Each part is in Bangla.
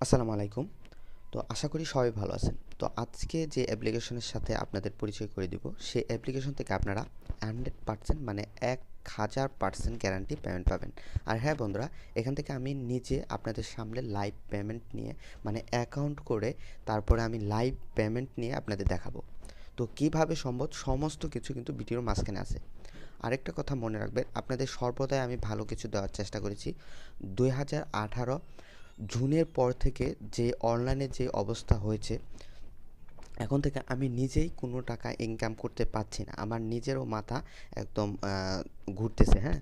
আসসালামু আলাইকুম। তো আশা করি সবাই ভালো আছেন। তো আজকে যে অ্যাপ্লিকেশনের সাথে আপনাদের পরিচয় করে দিব, সেই অ্যাপ্লিকেশন থেকে আপনারা 100% মানে 1000% গ্যারান্টি পেমেন্ট পাবেন। আর হ্যাঁ বন্ধুরা, এখান থেকে আমি নিজে আপনাদের সামনে লাইভ পেমেন্ট নিয়ে মানে অ্যাকাউন্ট করে তারপরে আমি লাইভ পেমেন্ট নিয়ে আপনাদের দেখাবো। তো কিভাবে সম্ভব সমস্ত কিছু কিন্তু ভিডিওর মাঝখানে আছে। আরেকটা কথা মনে রাখবেন, আপনাদের সর্বদাই আমি ভালো কিছু দেওয়ার চেষ্টা করেছি। 2018 জুনের পর থেকে যে অনলাইনে যে অবস্থা হয়েছে, এখন থেকে আমি নিজেই কোনো টাকা ইনকাম করতে পারছি না। আমার নিজেরও মাথা একদম ঘুরতেছে, হ্যাঁ?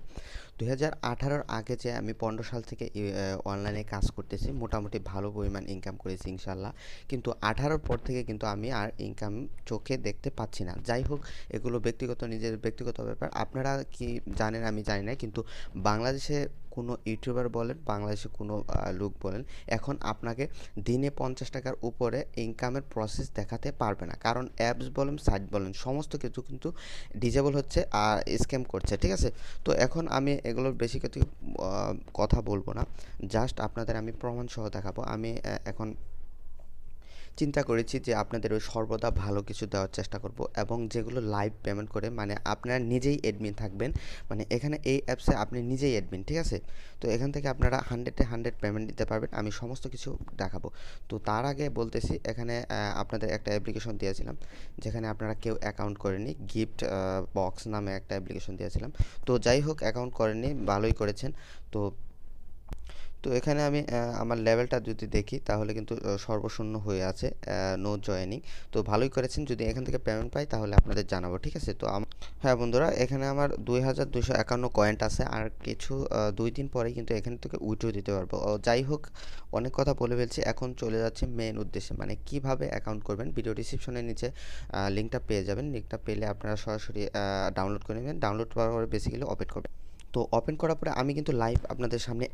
2018-র আগে যে আমি 15 সাল থেকে অনলাইনে কাজ করতেছি, মোটামুটি ভালো পরিমাণ ইনকাম করেছি ইনশাল্লাহ। কিন্তু 18-র পর থেকে কিন্তু আমি আর ইনকাম চোখে দেখতে পাচ্ছি না। যাই হোক, এগুলো নিজের ব্যক্তিগত ব্যাপার। আপনারা কি জানেন আমি জানি না, কিন্তু বাংলাদেশে কোনো ইউটিউবার বলেন, বাংলাদেশে কোনো লোক বলেন, এখন আপনাকে দিনে 50 টাকার উপরে ইনকামের প্রসেস দেখাতে পারবে না। কারণ অ্যাপস বলেন, সাইট বলেন, সমস্ত কিছু কিন্তু ডিজেবল হচ্ছে আর স্ক্যাম করছে, ঠিক আছে? তো এখন আমি এগুলোর বেশি কিছু কথা বলবো না, জাস্ট আপনাদের আমি প্রমাণ সহ দেখাবো। আমি এখন চিন্তা করেছি যে আপনাদের ওই সর্বদা ভালো কিছু দেওয়ার চেষ্টা করব, এবং যেগুলো লাইভ পেমেন্ট করে মানে আপনারা নিজেই অ্যাডমিন থাকবেন, মানে এখানে এই অ্যাপসে আপনি নিজেই অ্যাডমিন, ঠিক আছে? তো এখান থেকে আপনারা 100-100 পেমেন্ট দিতে পারবেন, আমি সমস্ত কিছু দেখাবো। তো তার আগে বলতেছি, এখানে আপনাদের একটা অ্যাপ্লিকেশন দিয়েছিলাম, যেখানে আপনারা কেউ অ্যাকাউন্ট করেনি, গিফট বক্স নামে একটা অ্যাপ্লিকেশন দিয়েছিলাম। তো যাই হোক, অ্যাকাউন্ট করেননি, ভালোই করেছেন। তো তো এখানে আমি আমার লেভেলটা যদি দেখি, তাহলে কিন্তু সর্বশূন্য হয়ে আছে, নো জয়েনিং। তো ভালোই করেছেন, যদি এখান থেকে পেমেন্ট পাই তাহলে আপনাদের জানাবো, ঠিক আছে? তো হ্যাঁ বন্ধুরা, এখানে আমার 2251 কয়েন্ট আছে, আর কিছু 2 দিন পরেই কিন্তু এখান থেকে উইথড্র দিতে পারবো। যাই হোক, অনেক কথা বলে ফেলছি, এখন চলে যাচ্ছে মেন উদ্দেশ্যে, মানে কিভাবে অ্যাকাউন্ট করবেন। ভিডিও ডিসক্রিপশনের নিচে লিঙ্কটা পেয়ে যাবেন। লিঙ্কটা পেলে আপনারা সরাসরি ডাউনলোড করে নেবেন। ডাউনলোড করার পরে বেসিক্যালি ওপেন করবেন। তো ওপেন করার পরে আমি কিন্তু লাইভ আপনাদের সামনে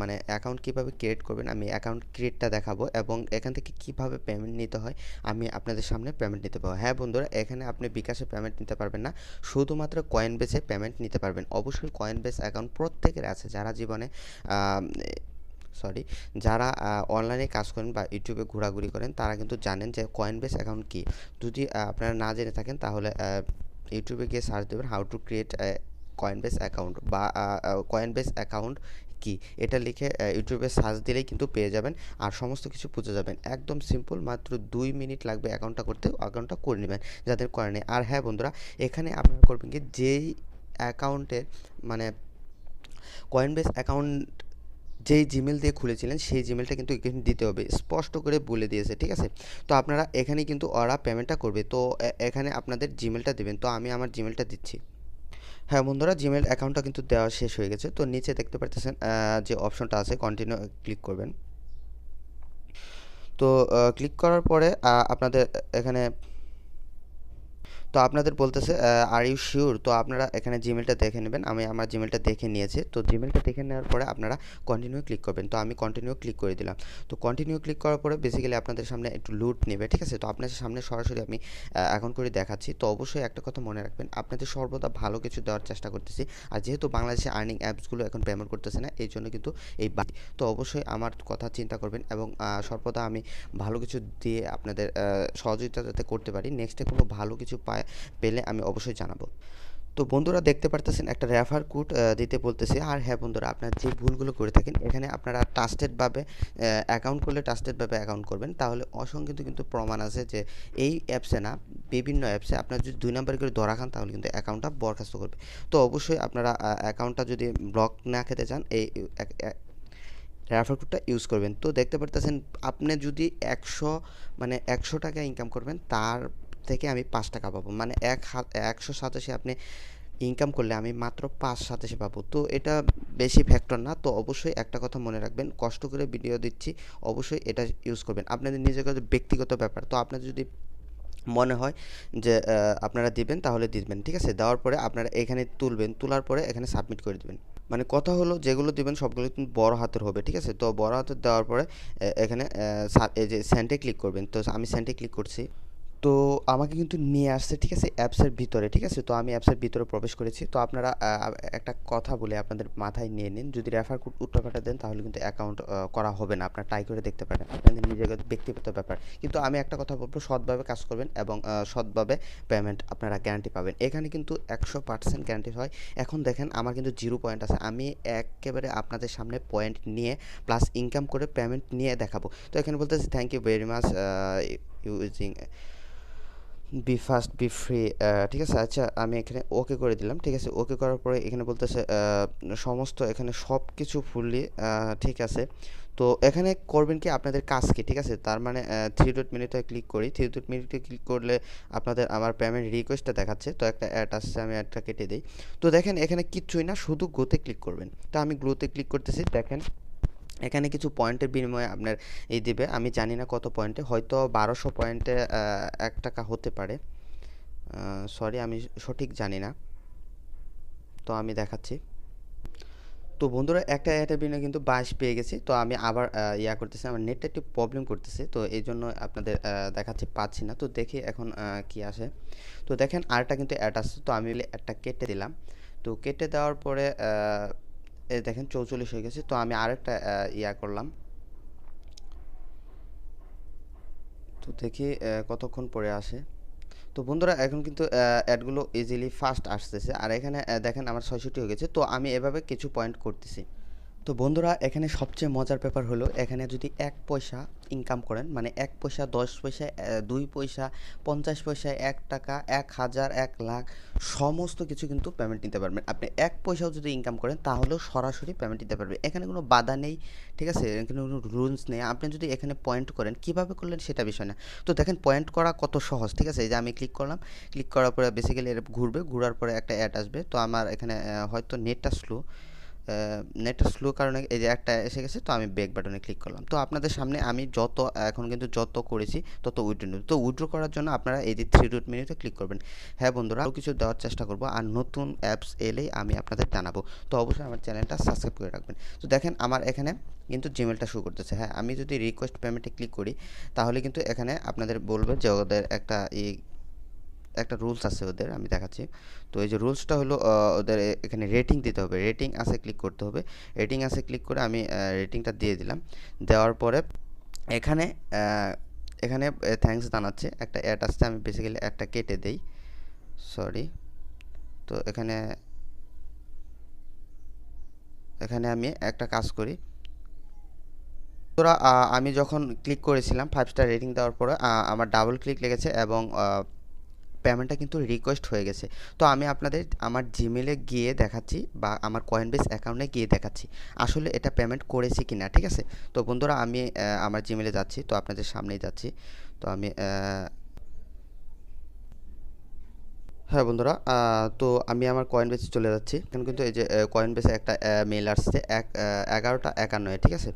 মানে অ্যাকাউন্ট কীভাবে ক্রিয়েট করবেন, আমি অ্যাকাউন্ট ক্রিয়েটটা দেখাবো, এবং এখান থেকে কিভাবে পেমেন্ট নিতে হয় আমি আপনাদের সামনে পেমেন্ট নিতে পারবো। হ্যাঁ বন্ধুরা, এখানে আপনি বিকাশে পেমেন্ট নিতে পারবেন না, শুধুমাত্র কয়েন বেসে পেমেন্ট নিতে পারবেন। অবশ্যই কয়েন বেস অ্যাকাউন্ট প্রত্যেকের আছে, যারা জীবনে সরি যারা অনলাইনে কাজ করেন বা ইউটিউবে ঘোরাঘুরি করেন, তারা কিন্তু জানেন যে কয়েন বেস অ্যাকাউন্ট কী। যদি আপনারা না জেনে থাকেন, তাহলে ইউটিউবে গিয়ে সার্চ দেবেন how to create Coinbase account, বা কয়েনবেস অ্যাকাউন্ট কি, এটা লিখে ইউটিউবে সার্চ দিলেই কিন্তু পেয়ে যাবেন, আর সমস্ত কিছু বুঝে যাবেন। একদম সিম্পল, মাত্র 2 মিনিট লাগবে অ্যাকাউন্টটা করতে, অ্যাকাউন্টটা করে নেবেন যাদের করে নেই। আর হ্যাঁ বন্ধুরা, এখানে আপনারা করবেন কি, যেই অ্যাকাউন্টের মানে কয়েনবেস অ্যাকাউন্ট যেই জিমেল দিয়ে খুলেছিলেন, সেই জিমেলটা কিন্তু এখানে দিতে হবে, স্পষ্ট করে বলে দিয়েছে, ঠিক আছে? তো আপনারা এখানে কিন্তু ওরা পেমেন্টটা করবে, তো এখানে আপনাদের জিমেলটা দেবেন। তো আমি আমার জিমেলটা দিচ্ছি। হ্যাঁ বন্ধুরা, জিমেল অ্যাকাউন্টটা কিন্তু দেওয়া শেষ হয়ে গেছে। তো নিচে দেখতে পারতেছেন যে অপশনটা আছে, কন্টিনিউ ক্লিক করবেন। তো ক্লিক করার পরে আপনাদের এখানে তো আপনাদের বলতেছে আর ইউ শিওর? তো আপনারা এখানে জিমেলটা দেখে নেবেন। আমি আমার জিমেলটা দেখে নিয়েছি। তো জিমেলটা দেখে নেওয়ার পরে আপনারা কন্টিনিউ ক্লিক করবেন। তো আমি কন্টিনিউ ক্লিক করে দিলাম। তো কন্টিনিউ ক্লিক করার পরে বেসিক্যালি আপনাদের সামনে একটু লুট নেবে, ঠিক আছে? তো আপনাদের সামনে সরাসরি আমি এখন করে দেখাচ্ছি। তো অবশ্যই একটা কথা মনে রাখবেন, আপনাদের সর্বদা ভালো কিছু দেওয়ার চেষ্টা করতেছি। আর যেহেতু বাংলাদেশে আর্নিং অ্যাপসগুলো এখন পেমেন্ট করতেছে না, এই জন্য কিন্তু এই তো অবশ্যই আমার কথা চিন্তা করবেন, এবং সর্বদা আমি ভালো কিছু দিয়ে আপনাদের সহযোগিতা যাতে করতে পারি। নেক্সটে কোনো ভালো কিছু পেলে আমি অবশ্যই জানাবো। তো বন্ধুরা, দেখতে পারতেছেন একটা রেফার কোড দিতে বলতেছে। আর হ্যাঁ বন্ধুরা, আপনার যে ভুলগুলো করে থাকেন, এখানে আপনারা ট্রাস্টেডভাবে অ্যাকাউন্ট করলে ট্রাস্টেডভাবে অ্যাকাউন্ট করবেন, তাহলে অসংখ্য কিন্তু প্রমাণ আছে যে এই অ্যাপসে না, বিভিন্ন অ্যাপসে আপনার যদি 2 নম্বর করে ধরা খান, তাহলে কিন্তু অ্যাকাউন্টটা বরখাস্ত করবে। তো অবশ্যই আপনারা অ্যাকাউন্টটা যদি ব্লক না খেতে চান, এই রেফার কোডটা ইউজ করবেন। তো দেখতে পারতেছেন, আপনি যদি 100 টাকা ইনকাম করবেন, তার থেকে আমি 5 টাকা পাবো, মানে 187 আপনি ইনকাম করলে আমি মাত্র 587 পাবো। তো এটা বেশি ফ্যাক্টর না। তো অবশ্যই একটা কথা মনে রাখবেন, কষ্ট করে ভিডিও দিচ্ছি, অবশ্যই এটা ইউজ করবেন, আপনাদের নিজের কাছে ব্যক্তিগত ব্যাপার। তো আপনার যদি মনে হয় যে আপনারা দিবেন, তাহলে দিবেন, ঠিক আছে? দেওয়ার পরে আপনারা এখানে তুলবেন, তোলার পরে এখানে সাবমিট করে দেবেন। মানে কথা হলো, যেগুলো দিবেন সবগুলো কিন্তু বড় হাতের হবে, ঠিক আছে? তো বড় হাতের দেওয়ার পরে এখানে এই যে সেন্টে ক্লিক করবেন। তো আমি সেন্টে ক্লিক করছি। তো আমাকে কিন্তু নিয়ে আসছে, ঠিক আছে, অ্যাপসের ভিতরে, ঠিক আছে। তো আমি অ্যাপসের ভিতরে প্রবেশ করেছি। তো আপনারা একটা কথা বলে আপনাদের মাথায় নিয়ে নিন, যদি রেফার কোড উল্টাপাল্টা দেন তাহলে কিন্তু অ্যাকাউন্ট করা হবে না। আপনারা ট্রাই করে দেখতে পারেন, আপনাদের নিজের ব্যক্তিগত ব্যাপার। কিন্তু আমি একটা কথা বলবো, সৎভাবে কাজ করবেন এবং সৎভাবে পেমেন্ট আপনারা গ্যারান্টি পাবেন। এখানে কিন্তু 100% গ্যারান্টি হয়। এখন দেখেন আমার কিন্তু 0 পয়েন্ট আছে, আমি একেবারে আপনাদের সামনে পয়েন্ট নিয়ে প্লাস ইনকাম করে পেমেন্ট নিয়ে দেখাবো। তো এখানে বলতেছি thank you very much using Bfast Bfree, ঠিক আছে। আচ্ছা আমি এখানে ওকে করে দিলাম, ঠিক আছে। ওকে করার পরে এখানে বলতেছে সমস্ত এখানে সব কিছু ফুললি ঠিক আছে। তো এখানে করবেন কি, আপনাদের কাজ কি, ঠিক আছে। তার মানে 3 ডট মেনুতে ক্লিক করি। 3 ডট মেনুতে ক্লিক করলে আপনাদের আমার পেমেন্ট রিকোয়েস্টটা দেখাচ্ছে। তো একটা অ্যাড আসছে, আমি অ্যাডটা কেটে দিই। তো দেখেন এখানে কিচ্ছুই না, শুধু গ্লোতে ক্লিক করবেন। তো আমি গ্লোতে ক্লিক করতেছি। দেখেন এখানে কিছু পয়েন্টের বিনিময়ে আপনার এই দিবে, আমি জানি না কত পয়েন্টে, হয়তো 1200 পয়েন্টে 1 টাকা হতে পারে। সরি আমি সঠিক জানি না। তো আমি দেখাচ্ছি। তো বন্ধুরা একটা অ্যাডের বিনিময়ে কিন্তু 22 পেয়ে গেছি। তো আমি আবার করতেছি, আমার নেটটা একটু প্রবলেম করতেছে, তো এই জন্য আপনাদের দেখাচ্ছি পাচ্ছি না। তো দেখি এখন কি আসে। তো দেখেন আরেকটা কিন্তু অ্যাড আসছে। তো আমি একটা কেটে দিলাম। তো কেটে দেওয়ার পরে এই দেখেন 44 হয়ে গেছে। তো আমি আরেকটা করলাম। তো দেখি কতক্ষণ পরে আসে। তো বন্ধুরা এখন কিন্তু অ্যাডগুলো ইজিলি ফাস্ট আসতেছে, আর এখানে দেখেন আমার 66 হয়ে গেছে। তো আমি এভাবে কিছু পয়েন্ট করতেছি। তো বন্ধুরা এখানে সবচেয়ে মজার ব্যাপার হলো, এখানে যদি 1 পয়সা ইনকাম করেন, মানে 1 পয়সা, 10 পয়সা, 2 পয়সা, 50 পয়সা, 1 টাকা, 1000, 1 লাখ, সমস্ত কিছু কিন্তু পেমেন্ট নিতে পারবেন। আপনি 1 পয়সাও যদি ইনকাম করেন তাহলেও সরাসরি পেমেন্ট নিতে পারবেন। এখানে কোনো বাধা নেই, ঠিক আছে, এখানে কোনো রুলস নেই। আপনি যদি এখানে পয়েন্ট করেন, কীভাবে করলেন সেটা বিষয় না। তো দেখেন পয়েন্ট করা কত সহজ, ঠিক আছে। এই যে আমি ক্লিক করলাম, ক্লিক করার পরে বেসিক্যালি এটা ঘুরবে, ঘোরার পরে একটা অ্যাড আসবে। তো আমার এখানে হয়তো নেটটা স্লো কারণে এই যে একটা এসে গেছে। তো আমি ব্যাক বাটনে ক্লিক করলাম। তো আপনাদের সামনে আমি এখন কিন্তু যত করেছি তত উইথড্র নেব। তো উইথড্র করার জন্য আপনারা এই যে 3 ডট মেনুতে ক্লিক করবেন। হ্যাঁ বন্ধুরা, আরও কিছু দেওয়ার চেষ্টা করব, আর নতুন অ্যাপস এলেই আমি আপনাদের জানাবো। তো অবশ্যই আমার চ্যানেলটা সাবস্ক্রাইব করে রাখবেন। তো দেখেন আমার এখানে কিন্তু জিমেলটা শো করতেছে। হ্যাঁ, আমি যদি রিকোয়েস্ট পেমেন্টে ক্লিক করি তাহলে কিন্তু এখানে আপনাদের বলবে যে ওদের একটা রুলস আছে ওদের, আমি দেখাচ্ছি। তো এই যে রুলসটা হলো ওদের এখানে রেটিং দিতে হবে, রেটিং আছে ক্লিক করতে হবে। রেটিং আছে ক্লিক করে আমি রেটিংটা দিয়ে দিলাম। দেওয়ার পরে এখানে এখানে থ্যাঙ্কস জানাচ্ছে, একটা অ্যাড আসছে, আমি বেসিক্যালি অ্যাডটা কেটে দেই, সরি। তো এখানে এখানে আমি একটা কাজ করি। তোরা আমি যখন ক্লিক করেছিলাম 5 স্টার রেটিং দেওয়ার পরে আমার ডাবল ক্লিক লেগেছে এবং পেমেন্টটা কিন্তু রিকোয়েস্ট হয়ে গেছে। তো আমি আপনাদের আমার জিমেলে গিয়ে দেখাচ্ছি বা আমার কয়েনবেস অ্যাকাউন্টে গিয়ে দেখাচ্ছি আসলে এটা পেমেন্ট করেছি কি না, ঠিক আছে। তো বন্ধুরা আমি আমার জিমেলে যাচ্ছি, তো আপনাদের সামনেই যাচ্ছি। তো আমি হ্যাঁ বন্ধুরা, তো আমি আমার কয়েনবেসে চলে যাচ্ছি। এখন কিন্তু এই যে কয়েনবেসে একটা মেল আসছে 11:51, ঠিক আছে।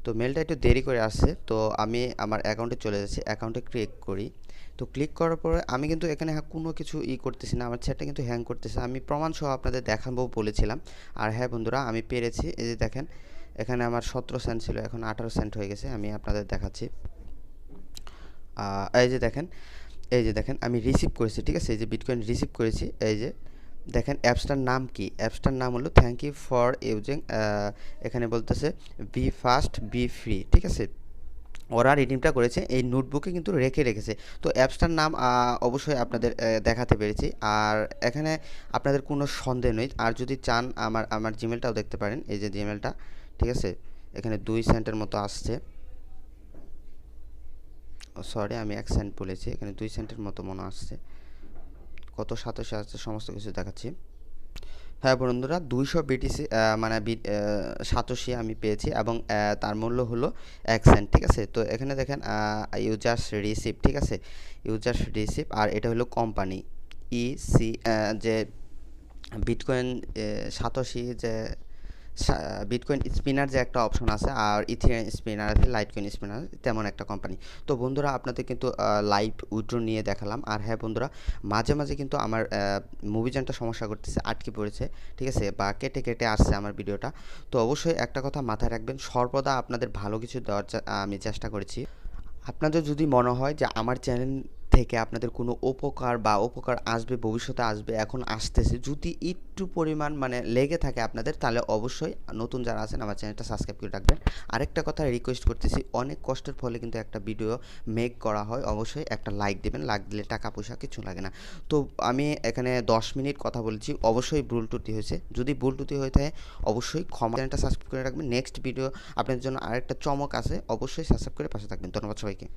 তো মেলটা একটু দেরি করে আসছে। তো আমি আমার অ্যাকাউন্টে চলে যাচ্ছি, অ্যাকাউন্টে ক্লিক করি। তো ক্লিক করার পরে আমি কিন্তু এখানে কোনো কিছু করতেছি না, আমার চ্যাটটা কিন্তু হ্যাং করতেছে। আমি প্রমাণ সহ আপনাদের দেখাবো বলেছিলাম। আর হ্যাঁ বন্ধুরা, আমি পেরেছি। এই যে দেখেন এখানে আমার 17 সেন্ট ছিল, এখন 18 সেন্ট হয়ে গেছে। আমি আপনাদের দেখাচ্ছি। এই যে দেখেন, এই যে দেখেন আমি রিসিভ করেছি, ঠিক আছে। এই যে বিটকয়েন রিসিভ করেছি। এই যে দেখেন অ্যাপসটার নাম কি, অ্যাপসটার নাম হলো থ্যাংক ইউ ফর ইউজিং, এখানে বলতেছে বি ফাস্ট বি ফ্রি, ঠিক আছে। ওরা রিডিমটা করেছে, এই নোটবুকে কিন্তু রেখেছে। তো অ্যাপসটার নাম অবশ্যই আপনাদের দেখাতে পেরেছি। আর এখানে আপনাদের কোনো সন্দেহ নেই। আর যদি চান আমার জিমেলটাও দেখতে পারেন, এই যে জিমেলটা, ঠিক আছে। এখানে 2 সেন্টের মতো আসছে, সরি আমি 1 সেন্ট বলেছি, এখানে 2 সেন্টের মতো মনে আসছে। কত 87 আসছে, সমস্ত কিছু দেখাচ্ছি। হ্যাঁ বন্ধুরা, 200 বিটিসি মানে 87 আমি পেয়েছি এবং তার মূল্য হলো 1 সেন্ট, ঠিক আছে। তো এখানে দেখেন ইউজার্স রিসিভ, ঠিক আছে, ইউজার্স রিসিভ। আর এটা হলো কোম্পানি ইসি, যে বিটকয়েন 87 যে বিটকয়েন স্পিনার যে একটা অপশন আছে, আর ইথিরিয়াম স্পিনার আছে, লাইটকয়েন স্পিনার, তেমন একটা কোম্পানি। তো বন্ধুরা আপনাদের কিন্তু লাইভ উইথড্র নিয়ে দেখালাম। আর হ্যাঁ বন্ধুরা, মাঝে মাঝে কিন্তু আমার মুভিজনটা সমস্যা করতেছে, আটকে পড়েছে, ঠিক আছে, বা কেটে কেটে আসছে আমার ভিডিওটা। তো অবশ্যই একটা কথা মাথায় রাখবেন, সর্বদা আপনাদের ভালো কিছু দেওয়ার আমি চেষ্টা করেছি। আপনাদের যদি মনে হয় যে আমার চ্যানেল থেকে আপনাদের কোনো উপকার আসবে, ভবিষ্যতে আসবে, এখন আসতেছে, যদি একটু পরিমাণ মানে লেগে থাকে আপনাদের, তাহলে অবশ্যই নতুন যারা আছেন আমার চ্যানেলটা সাবস্ক্রাইব করে রাখবেন। আরেকটা কথা রিকোয়েস্ট করতেছি, অনেক কষ্টের ফলে কিন্তু একটা ভিডিও মেক করা হয়, অবশ্যই একটা লাইক দেবেন, লাইক দিলে টাকা পয়সা কিছু লাগে না। তো আমি এখানে 10 মিনিট কথা বলেছি, অবশ্যই ভুল ত্রুটি হয়েছে, যদি ভুল ত্রুটি হয়ে থাকে অবশ্যই ক্ষমা, চ্যানেলটা সাবস্ক্রাইব করে রাখবেন। নেক্সট ভিডিও আপনাদের জন্য আরেকটা চমক আছে, অবশ্যই সাবস্ক্রাইব করে পাশে থাকবেন। ধন্যবাদ সবাইকে।